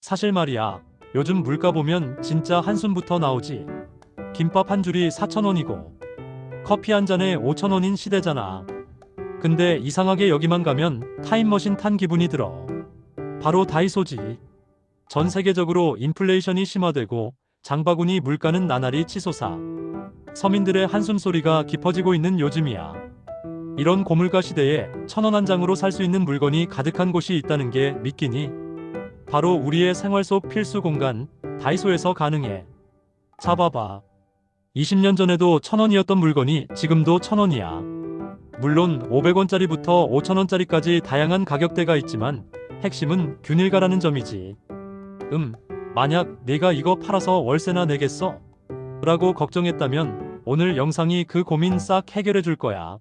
사실 말이야, 요즘 물가 보면 진짜 한숨부터 나오지. 김밥 한 줄이 4,000원이고 커피 한 잔에 5,000원인 시대잖아. 근데 이상하게 여기만 가면 타임머신 탄 기분이 들어. 바로 다이소지. 전 세계적으로 인플레이션이 심화되고 장바구니 물가는 나날이 치솟아 서민들의 한숨소리가 깊어지고 있는 요즘이야. 이런 고물가 시대에 1,000원 한 장으로 살 수 있는 물건이 가득한 곳이 있다는 게 믿기니? 바로 우리의 생활 속 필수 공간, 다이소에서 가능해. 잡아봐. 20년 전에도 1,000원이었던 물건이 지금도 1,000원이야. 물론 500원짜리부터 5,000원짜리까지 다양한 가격대가 있지만 핵심은 균일가라는 점이지. 만약 내가 이거 팔아서 월세나 내겠어? 라고 걱정했다면 오늘 영상이 그 고민 싹 해결해 줄 거야.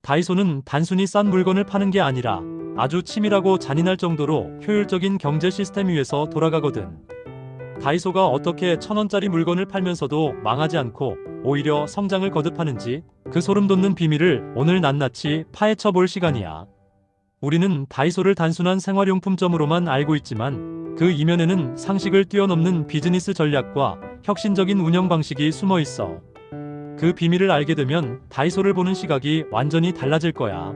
다이소는 단순히 싼 물건을 파는 게 아니라 아주 치밀하고 잔인할 정도로 효율적인 경제 시스템 위에서 돌아가거든. 다이소가 어떻게 1,000원짜리 물건을 팔면서도 망하지 않고 오히려 성장을 거듭하는지 그 소름 돋는 비밀을 오늘 낱낱이 파헤쳐 볼 시간이야. 우리는 다이소를 단순한 생활용품점으로만 알고 있지만 그 이면에는 상식을 뛰어넘는 비즈니스 전략과 혁신적인 운영 방식이 숨어 있어. 그 비밀을 알게 되면 다이소를 보는 시각이 완전히 달라질 거야.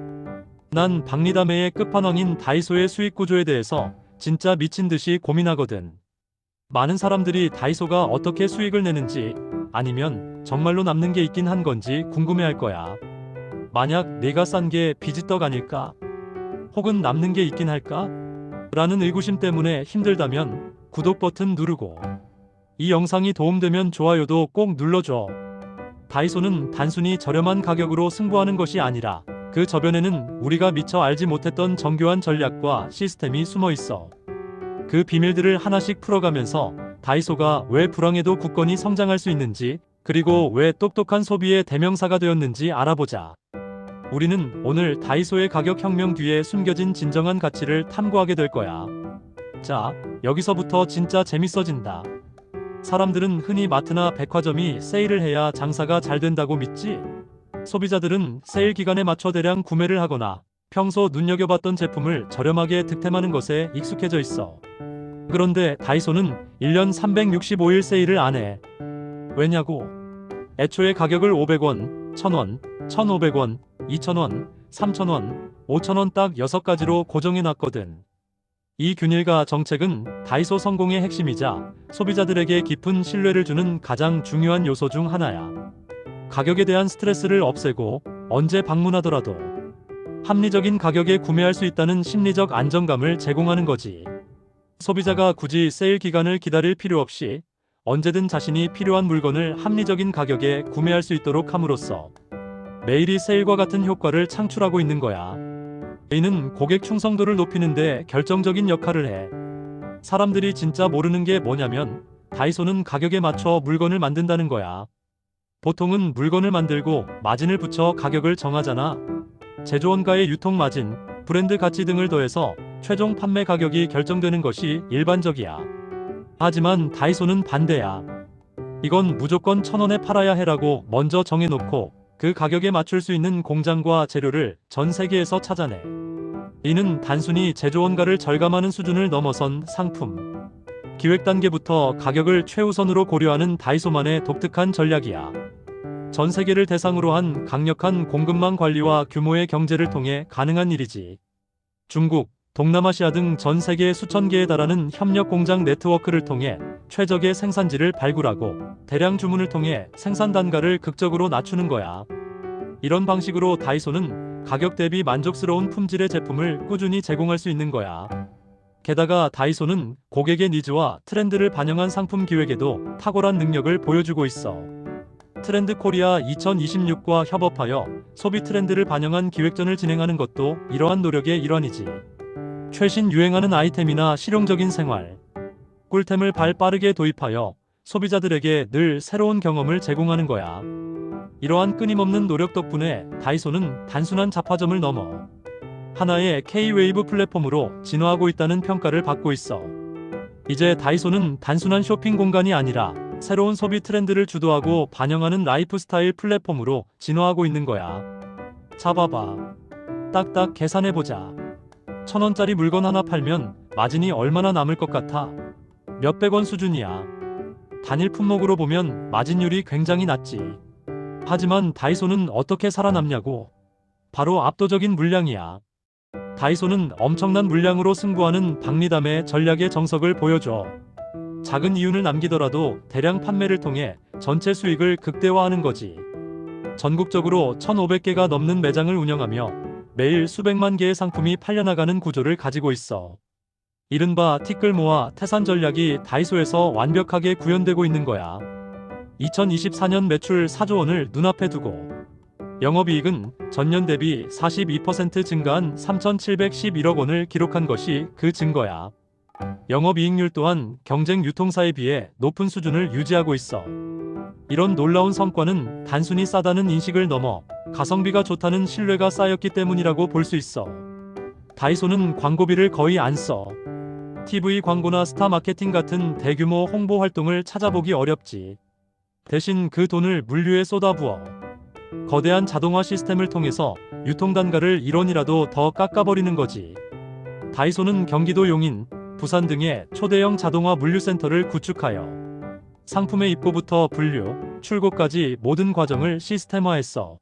난 박리담회의 끝판왕인 다이소의 수익 구조에 대해서 진짜 미친 듯이 고민하거든. 많은 사람들이 다이소가 어떻게 수익을 내는지 아니면 정말로 남는 게 있긴 한 건지 궁금해할 거야. 만약 내가 싼 게 비지떡 아닐까? 혹은 남는 게 있긴 할까? 라는 의구심 때문에 힘들다면 구독 버튼 누르고 이 영상이 도움되면 좋아요도 꼭 눌러줘. 다이소는 단순히 저렴한 가격으로 승부하는 것이 아니라 그 저변에는 우리가 미처 알지 못했던 정교한 전략과 시스템이 숨어 있어. 그 비밀들을 하나씩 풀어가면서 다이소가 왜 불황에도 굳건히 성장할 수 있는지, 그리고 왜 똑똑한 소비의 대명사가 되었는지 알아보자. 우리는 오늘 다이소의 가격 혁명 뒤에 숨겨진 진정한 가치를 탐구하게 될 거야. 자, 여기서부터 진짜 재밌어진다. 사람들은 흔히 마트나 백화점이 세일을 해야 장사가 잘 된다고 믿지? 소비자들은 세일 기간에 맞춰 대량 구매를 하거나 평소 눈여겨봤던 제품을 저렴하게 득템하는 것에 익숙해져 있어. 그런데 다이소는 1년 365일 세일을 안 해. 왜냐고? 애초에 가격을 500원, 1,000원, 1,500원, 2,000원, 3,000원, 5,000원 딱 6가지로 고정해놨거든. 이 균일가 정책은 다이소 성공의 핵심이자 소비자들에게 깊은 신뢰를 주는 가장 중요한 요소 중 하나야. 가격에 대한 스트레스를 없애고 언제 방문하더라도 합리적인 가격에 구매할 수 있다는 심리적 안정감을 제공하는 거지. 소비자가 굳이 세일 기간을 기다릴 필요 없이 언제든 자신이 필요한 물건을 합리적인 가격에 구매할 수 있도록 함으로써 매일이 세일과 같은 효과를 창출하고 있는 거야. 이는 고객 충성도를 높이는 데 결정적인 역할을 해. 사람들이 진짜 모르는 게 뭐냐면 다이소는 가격에 맞춰 물건을 만든다는 거야. 보통은 물건을 만들고 마진을 붙여 가격을 정하잖아. 제조원가의 유통 마진, 브랜드 가치 등을 더해서 최종 판매 가격이 결정되는 것이 일반적이야. 하지만 다이소는 반대야. 이건 무조건 1,000원에 팔아야 해라고 먼저 정해놓고 그 가격에 맞출 수 있는 공장과 재료를 전 세계에서 찾아내. 이는 단순히 제조원가를 절감하는 수준을 넘어선 상품 기획 단계부터 가격을 최우선으로 고려하는 다이소만의 독특한 전략이야. 전 세계를 대상으로 한 강력한 공급망 관리와 규모의 경제를 통해 가능한 일이지. 중국, 동남아시아 등 전 세계 수천 개에 달하는 협력 공장 네트워크를 통해 최적의 생산지를 발굴하고 대량 주문을 통해 생산 단가를 극적으로 낮추는 거야. 이런 방식으로 다이소는 가격 대비 만족스러운 품질의 제품을 꾸준히 제공할 수 있는 거야. 게다가 다이소는 고객의 니즈와 트렌드를 반영한 상품 기획에도 탁월한 능력을 보여주고 있어. 트렌드 코리아 2026과 협업하여 소비 트렌드를 반영한 기획전을 진행하는 것도 이러한 노력의 일환이지. 최신 유행하는 아이템이나 실용적인 생활 꿀템을 빠르게 도입하여 소비자들에게 늘 새로운 경험을 제공하는 거야. 이러한 끊임없는 노력 덕분에 다이소는 단순한 잡화점을 넘어 하나의 K-웨이브 플랫폼으로 진화하고 있다는 평가를 받고 있어. 이제 다이소는 단순한 쇼핑 공간이 아니라 새로운 소비 트렌드를 주도하고 반영하는 라이프스타일 플랫폼으로 진화하고 있는 거야. 잡아봐. 딱딱 계산해보자. 1,000원짜리 물건 하나 팔면 마진이 얼마나 남을 것 같아? 몇백 원 수준이야. 단일 품목으로 보면 마진율이 굉장히 낮지. 하지만 다이소는 어떻게 살아남냐고. 바로 압도적인 물량이야. 다이소는 엄청난 물량으로 승부하는 박리담의 전략의 정석을 보여줘. 작은 이윤을 남기더라도 대량 판매를 통해 전체 수익을 극대화하는 거지. 전국적으로 1,500개가 넘는 매장을 운영하며 매일 수백만 개의 상품이 팔려나가는 구조를 가지고 있어. 이른바 티끌 모아 태산 전략이 다이소에서 완벽하게 구현되고 있는 거야. 2024년 매출 4조 원을 눈앞에 두고 영업이익은 전년 대비 42% 증가한 3,711억 원을 기록한 것이 그 증거야. 영업이익률 또한 경쟁 유통사에 비해 높은 수준을 유지하고 있어. 이런 놀라운 성과는 단순히 싸다는 인식을 넘어 가성비가 좋다는 신뢰가 쌓였기 때문이라고 볼 수 있어. 다이소는 광고비를 거의 안 써. TV 광고나 스타 마케팅 같은 대규모 홍보 활동을 찾아보기 어렵지. 대신 그 돈을 물류에 쏟아부어 거대한 자동화 시스템을 통해서 유통단가를 1원이라도 더 깎아버리는 거지. 다이소는 경기도 용인, 부산 등의 초대형 자동화 물류센터를 구축하여 상품의 입고부터 분류, 출고까지 모든 과정을 시스템화했어.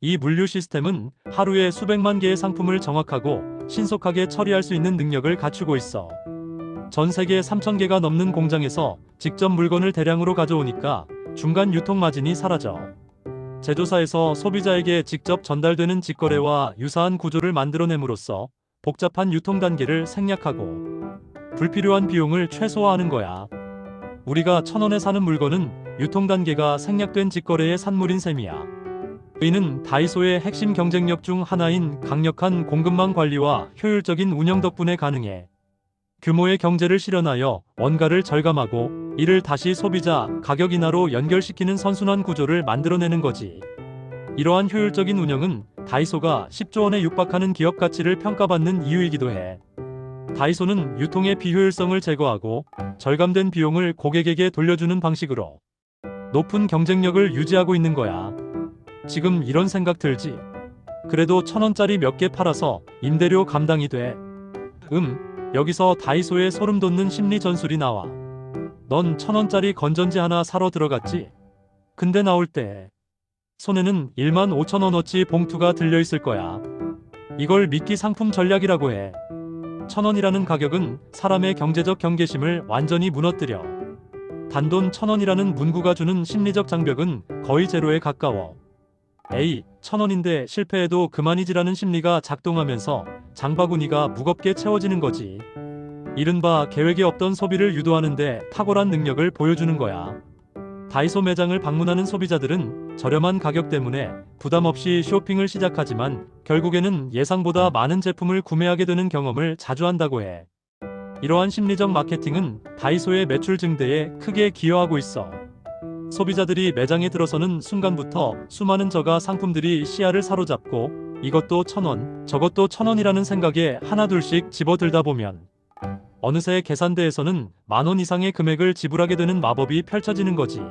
이 물류 시스템은 하루에 수백만 개의 상품을 정확하고 신속하게 처리할 수 있는 능력을 갖추고 있어. 전 세계 3,000개가 넘는 공장에서 직접 물건을 대량으로 가져오니까 중간 유통 마진이 사라져. 제조사에서 소비자에게 직접 전달되는 직거래와 유사한 구조를 만들어냄으로써 복잡한 유통 단계를 생략하고 불필요한 비용을 최소화하는 거야. 우리가 1,000원에 사는 물건은 유통 단계가 생략된 직거래의 산물인 셈이야. 이는 다이소의 핵심 경쟁력 중 하나인 강력한 공급망 관리와 효율적인 운영 덕분에 가능해. 규모의 경제를 실현하여 원가를 절감하고 이를 다시 소비자 가격 인하로 연결시키는 선순환 구조를 만들어내는 거지. 이러한 효율적인 운영은 다이소가 10조 원에 육박하는 기업 가치를 평가받는 이유이기도 해. 다이소는 유통의 비효율성을 제거하고 절감된 비용을 고객에게 돌려주는 방식으로 높은 경쟁력을 유지하고 있는 거야. 지금 이런 생각 들지? 그래도 1,000원짜리 몇 개 팔아서 임대료 감당이 돼. 여기서 다이소의 소름 돋는 심리 전술이 나와. 넌 1,000원짜리 건전지 하나 사러 들어갔지? 근데 나올 때 손에는 15,000원어치 봉투가 들려있을 거야. 이걸 미끼 상품 전략이라고 해. 1,000원이라는 가격은 사람의 경제적 경계심을 완전히 무너뜨려. 단돈 1,000원이라는 문구가 주는 심리적 장벽은 거의 제로에 가까워. 1,000원인데 실패해도 그만이지라는 심리가 작동하면서 장바구니가 무겁게 채워지는 거지. 이른바 계획에 없던 소비를 유도하는데 탁월한 능력을 보여주는 거야. 다이소 매장을 방문하는 소비자들은 저렴한 가격 때문에 부담 없이 쇼핑을 시작하지만 결국에는 예상보다 많은 제품을 구매하게 되는 경험을 자주 한다고 해. 이러한 심리적 마케팅은 다이소의 매출 증대에 크게 기여하고 있어. 소비자들이 매장에 들어서는 순간부터 수많은 저가 상품들이 시야를 사로잡고 이것도 1,000원, 저것도 1,000원이라는 생각에 하나둘씩 집어들다 보면 어느새 계산대에서는 10,000원 이상의 금액을 지불하게 되는 마법이 펼쳐지는 거지.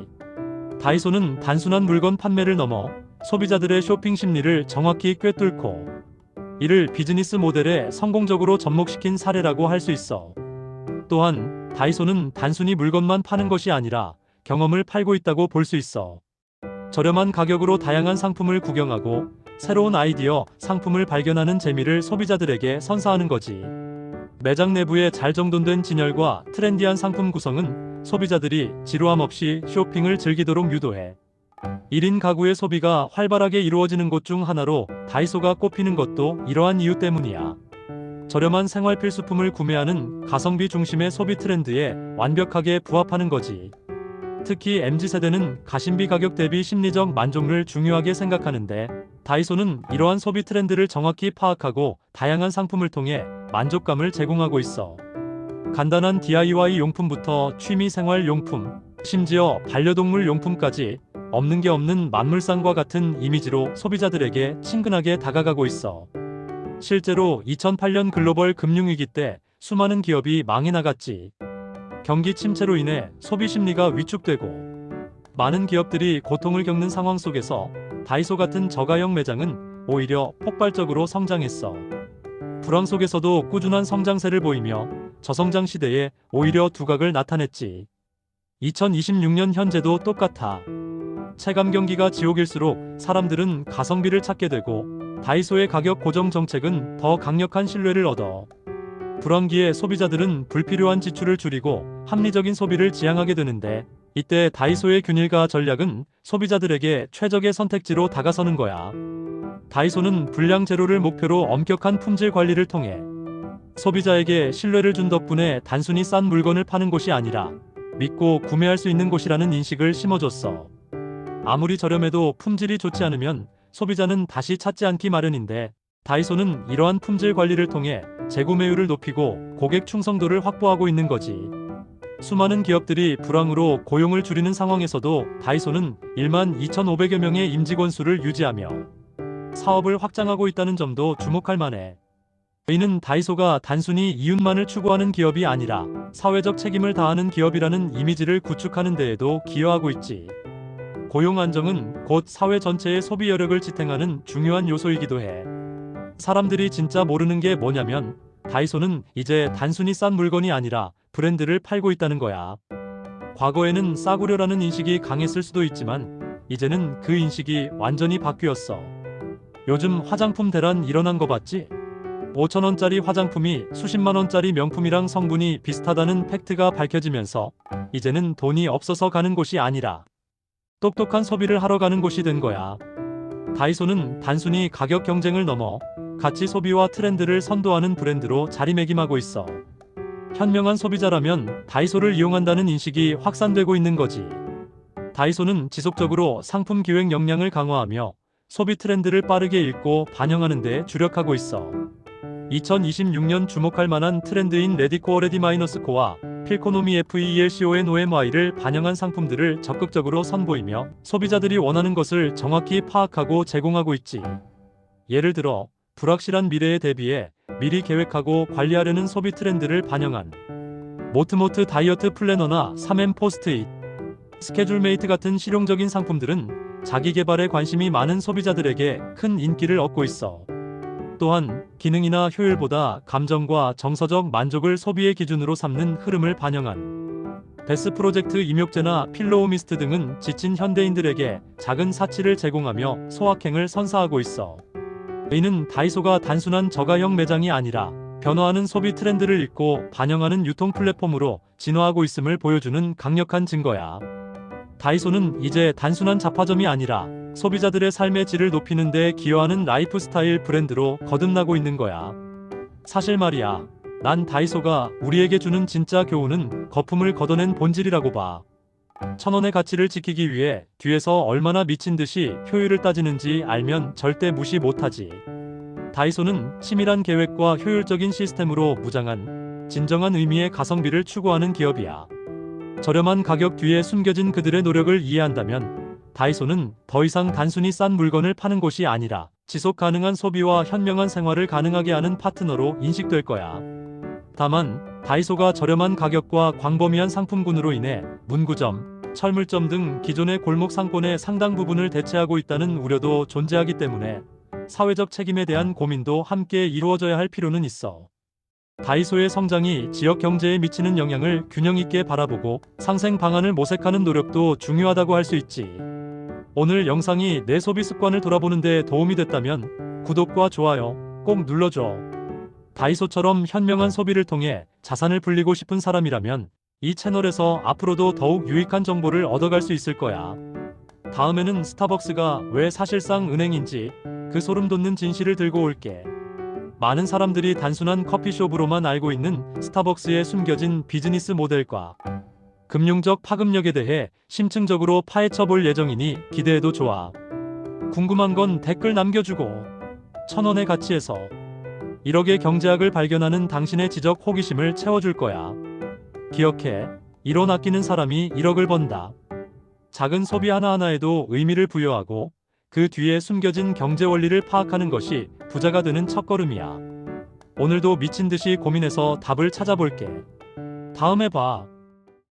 다이소는 단순한 물건 판매를 넘어 소비자들의 쇼핑 심리를 정확히 꿰뚫고 이를 비즈니스 모델에 성공적으로 접목시킨 사례라고 할 수 있어. 또한 다이소는 단순히 물건만 파는 것이 아니라 경험을 팔고 있다고 볼 수 있어. 저렴한 가격으로 다양한 상품을 구경하고 새로운 아이디어, 상품을 발견하는 재미를 소비자들에게 선사하는 거지. 매장 내부의 잘 정돈된 진열과 트렌디한 상품 구성은 소비자들이 지루함 없이 쇼핑을 즐기도록 유도해. 1인 가구의 소비가 활발하게 이루어지는 곳 중 하나로 다이소가 꼽히는 것도 이러한 이유 때문이야. 저렴한 생활 필수품을 구매하는 가성비 중심의 소비 트렌드에 완벽하게 부합하는 거지. 특히 MZ세대는 가심비 가격 대비 심리적 만족을 중요하게 생각하는데 다이소는 이러한 소비 트렌드를 정확히 파악하고 다양한 상품을 통해 만족감을 제공하고 있어. 간단한 DIY 용품부터 취미 생활 용품, 심지어 반려동물 용품까지 없는 게 없는 만물상과 같은 이미지로 소비자들에게 친근하게 다가가고 있어. 실제로 2008년 글로벌 금융위기 때 수많은 기업이 망해 나갔지. 경기 침체로 인해 소비 심리가 위축되고 많은 기업들이 고통을 겪는 상황 속에서 다이소 같은 저가형 매장은 오히려 폭발적으로 성장했어. 불황 속에서도 꾸준한 성장세를 보이며 저성장 시대에 오히려 두각을 나타냈지. 2026년 현재도 똑같아. 체감 경기가 지옥일수록 사람들은 가성비를 찾게 되고 다이소의 가격 고정 정책은 더 강력한 신뢰를 얻어. 불황기에 소비자들은 불필요한 지출을 줄이고 합리적인 소비를 지향하게 되는데, 이때 다이소의 균일화 전략은 소비자들에게 최적의 선택지로 다가서는 거야. 다이소는 불량 제로를 목표로 엄격한 품질 관리를 통해 소비자에게 신뢰를 준 덕분에 단순히 싼 물건을 파는 곳이 아니라 믿고 구매할 수 있는 곳이라는 인식을 심어줬어. 아무리 저렴해도 품질이 좋지 않으면 소비자는 다시 찾지 않기 마련인데, 다이소는 이러한 품질 관리를 통해 재구매율을 높이고 고객 충성도를 확보하고 있는 거지. 수많은 기업들이 불황으로 고용을 줄이는 상황에서도 다이소는 1만 2,500여 명의 임직원 수를 유지하며 사업을 확장하고 있다는 점도 주목할 만해. 이는 다이소가 단순히 이윤만을 추구하는 기업이 아니라 사회적 책임을 다하는 기업이라는 이미지를 구축하는 데에도 기여하고 있지. 고용 안정은 곧 사회 전체의 소비 여력을 지탱하는 중요한 요소이기도 해. 사람들이 진짜 모르는 게 뭐냐면, 다이소는 이제 단순히 싼 물건이 아니라 브랜드를 팔고 있다는 거야. 과거에는 싸구려라는 인식이 강했을 수도 있지만 이제는 그 인식이 완전히 바뀌었어. 요즘 화장품 대란 일어난 거 봤지? 5,000원짜리 화장품이 수십만원짜리 명품이랑 성분이 비슷하다는 팩트가 밝혀지면서 이제는 돈이 없어서 가는 곳이 아니라 똑똑한 소비를 하러 가는 곳이 된 거야. 다이소는 단순히 가격 경쟁을 넘어 가치 소비와 트렌드를 선도하는 브랜드로 자리매김하고 있어. 현명한 소비자라면 다이소를 이용한다는 인식이 확산되고 있는 거지. 다이소는 지속적으로 상품 기획 역량을 강화하며 소비 트렌드를 빠르게 읽고 반영하는 데 주력하고 있어. 2026년 주목할 만한 트렌드인 레디코어 레디마이너스코와 필코노미 FELCONOMY를 반영한 상품들을 적극적으로 선보이며 소비자들이 원하는 것을 정확히 파악하고 제공하고 있지. 예를 들어 불확실한 미래에 대비해 미리 계획하고 관리하려는 소비 트렌드를 반영한 모트모트 다이어트 플래너나 3M 포스트잇, 스케줄메이트 같은 실용적인 상품들은 자기 개발에 관심이 많은 소비자들에게 큰 인기를 얻고 있어. 또한 기능이나 효율보다 감정과 정서적 만족을 소비의 기준으로 삼는 흐름을 반영한 베스 프로젝트 임욕제나 필로우 미스트 등은 지친 현대인들에게 작은 사치를 제공하며 소확행을 선사하고 있어. 이는 다이소가 단순한 저가형 매장이 아니라 변화하는 소비 트렌드를 읽고 반영하는 유통 플랫폼으로 진화하고 있음을 보여주는 강력한 증거야. 다이소는 이제 단순한 잡화점이 아니라 소비자들의 삶의 질을 높이는 데 기여하는 라이프스타일 브랜드로 거듭나고 있는 거야. 사실 말이야, 난 다이소가 우리에게 주는 진짜 교훈은 거품을 걷어낸 본질이라고 봐. 1,000원의 가치를 지키기 위해 뒤에서 얼마나 미친 듯이 효율을 따지는지 알면 절대 무시 못하지. 다이소는 치밀한 계획과 효율적인 시스템으로 무장한 진정한 의미의 가성비를 추구하는 기업이야. 저렴한 가격 뒤에 숨겨진 그들의 노력을 이해한다면 다이소는 더 이상 단순히 싼 물건을 파는 곳이 아니라 지속 가능한 소비와 현명한 생활을 가능하게 하는 파트너로 인식될 거야. 다만 다이소가 저렴한 가격과 광범위한 상품군으로 인해 문구점, 철물점 등 기존의 골목 상권의 상당 부분을 대체하고 있다는 우려도 존재하기 때문에 사회적 책임에 대한 고민도 함께 이루어져야 할 필요는 있어. 다이소의 성장이 지역 경제에 미치는 영향을 균형 있게 바라보고 상생 방안을 모색하는 노력도 중요하다고 할 수 있지. 오늘 영상이 내 소비 습관을 돌아보는 데 도움이 됐다면 구독과 좋아요 꼭 눌러줘. 다이소처럼 현명한 소비를 통해 자산을 불리고 싶은 사람이라면 이 채널에서 앞으로도 더욱 유익한 정보를 얻어갈 수 있을 거야. 다음에는 스타벅스가 왜 사실상 은행인지 그 소름 돋는 진실을 들고 올게. 많은 사람들이 단순한 커피숍으로만 알고 있는 스타벅스의 숨겨진 비즈니스 모델과 금융적 파급력에 대해 심층적으로 파헤쳐 볼 예정이니 기대해도 좋아. 궁금한 건 댓글 남겨주고 1,000원의 가치에서 1억의 경제학을 발견하는 당신의 지적 호기심을 채워줄 거야. 기억해, 1원 아끼는 사람이 1억을 번다. 작은 소비 하나하나에도 의미를 부여하고 그 뒤에 숨겨진 경제 원리를 파악하는 것이 부자가 되는 첫걸음이야. 오늘도 미친 듯이 고민해서 답을 찾아볼게. 다음에 봐.